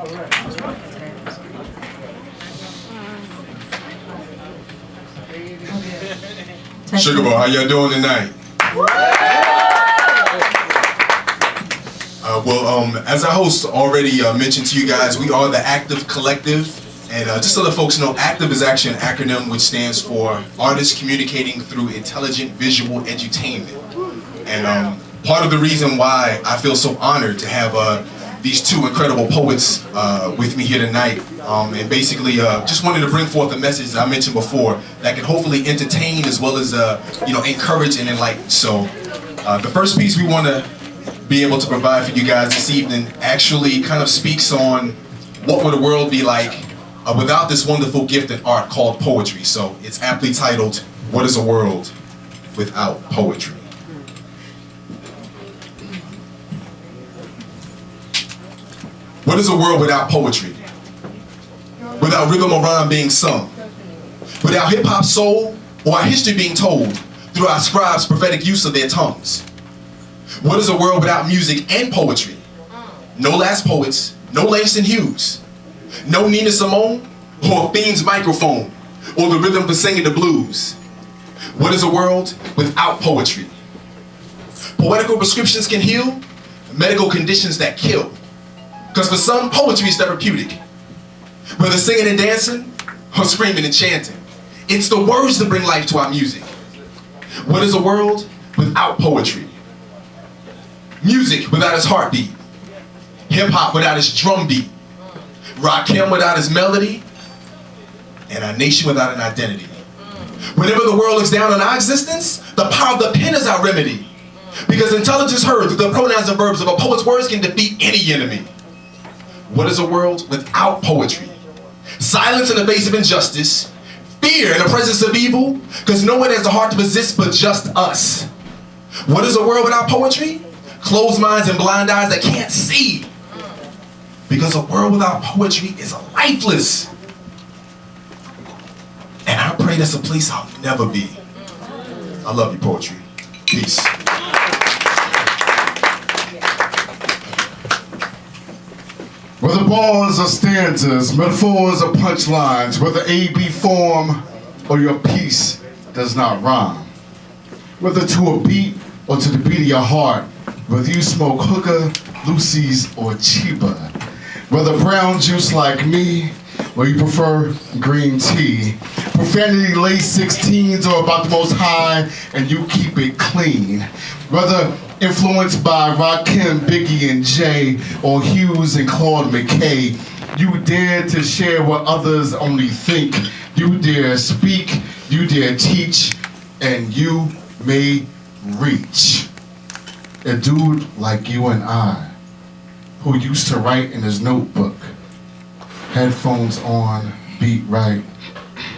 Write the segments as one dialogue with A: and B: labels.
A: Sugar Boy, how y'all doing tonight? As our host already mentioned to you guys, we are the A.C.T.I.V.E Collective. And just so the folks know, A.C.T.I.V.E is actually an acronym which stands for Artists Communicating Through Intelligent Visual Edutainment. And part of the reason why I feel so honored to have these two incredible poets with me here tonight, and basically just wanted to bring forth a message that I mentioned before that can hopefully entertain as well as encourage and enlighten. So the first piece we want to be able to provide for you guys this evening actually kind of speaks on what would the world be like without this wonderful gift in art called poetry. So it's aptly titled, What is a World Without Poetry? What is a world without poetry? Without rhythm or rhyme being sung? Without hip-hop soul or our history being told through our scribes' prophetic use of their tongues? What is a world without music and poetry? No Last Poets, no Langston Hughes, no Nina Simone or Fiend's microphone or the rhythm for singing the blues. What is a world without poetry? Poetical prescriptions can heal medical conditions that kill. Because for some, poetry is therapeutic. Whether singing and dancing or screaming and chanting, it's the words that bring life to our music. What is a world without poetry? Music without its heartbeat. Hip-hop without its drum beat. Rakim without its melody. And our nation without an identity. Whenever the world looks down on our existence, the power of the pen is our remedy. Because intelligence heard through the pronouns and verbs of a poet's words can defeat any enemy. What is a world without poetry? Silence in the face of injustice. Fear in the presence of evil. Because no one has the heart to resist but just us. What is a world without poetry? Closed minds and blind eyes that can't see. Because a world without poetry is lifeless. And I pray that's a place I'll never be. I love you, poetry. Peace.
B: Whether bars or stanzas, metaphors or punchlines, whether A-B form or your piece does not rhyme. Whether to a beat or to the beat of your heart, whether you smoke hookah, Lucy's, or Chiba. Whether brown juice like me, or you prefer green tea. Profanity laced 16s or about the most high, and you keep it clean. Whether influenced by Rakim, Biggie, and Jay, or Hughes and Claude McKay, you dare to share what others only think. You dare speak, you dare teach, and you may reach. A dude like you and I, who used to write in his notebook, headphones on, beat right,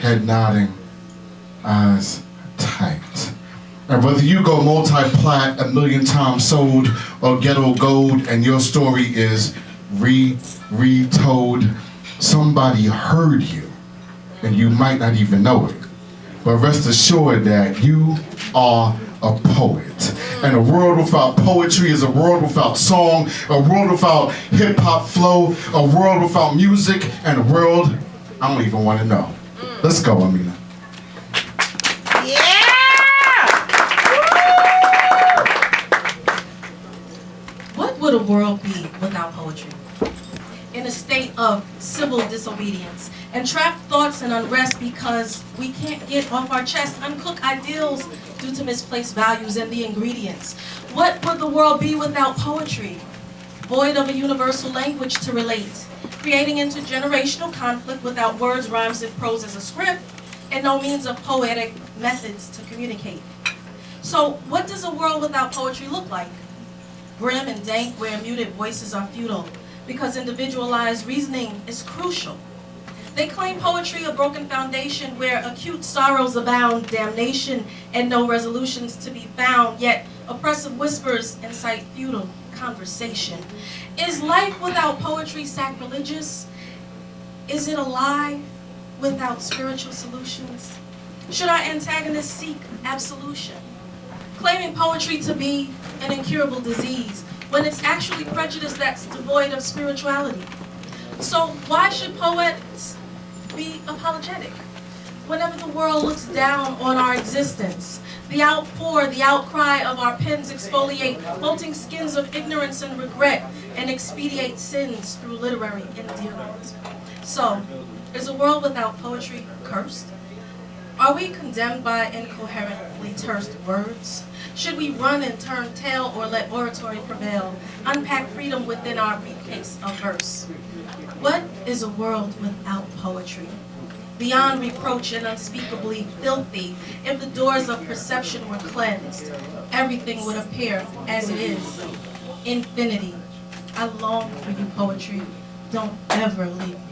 B: head nodding, eyes tight. And whether you go multi-plat, 1,000,000 times sold, or ghetto gold, and your story is retold, somebody heard you, and you might not even know it. But rest assured that you are a poet. And a world without poetry is a world without song, a world without hip-hop flow, a world without music, and a world I don't even want to know. Let's go, Amina.
C: What would a world be without poetry? In a state of civil disobedience and trapped thoughts and unrest because we can't get off our chest uncooked ideals due to misplaced values and the ingredients. What would the world be without poetry? Void of a universal language to relate, creating intergenerational conflict without words, rhymes, and prose as a script, and no means of poetic methods to communicate. So what does a world without poetry look like? Grim and dank where muted voices are futile, because individualized reasoning is crucial. They claim poetry a broken foundation where acute sorrows abound, damnation, and no resolutions to be found, yet oppressive whispers incite futile conversation. Is life without poetry sacrilegious? Is it a lie without spiritual solutions? Should our antagonists seek absolution? Claiming poetry to be an incurable disease, when it's actually prejudice that's devoid of spirituality. So why should poets be apologetic? Whenever the world looks down on our existence, the outpour, the outcry of our pens exfoliate molting skins of ignorance and regret and expedite sins through literary endearment. So, is a world without poetry cursed? Are we condemned by incoherently terse words? Should we run and turn tail or let oratory prevail? Unpack freedom within our briefcase of verse. What is a world without poetry? Beyond reproach and unspeakably filthy, if the doors of perception were cleansed, everything would appear as it is. Infinity. I long for you, poetry. Don't ever leave me.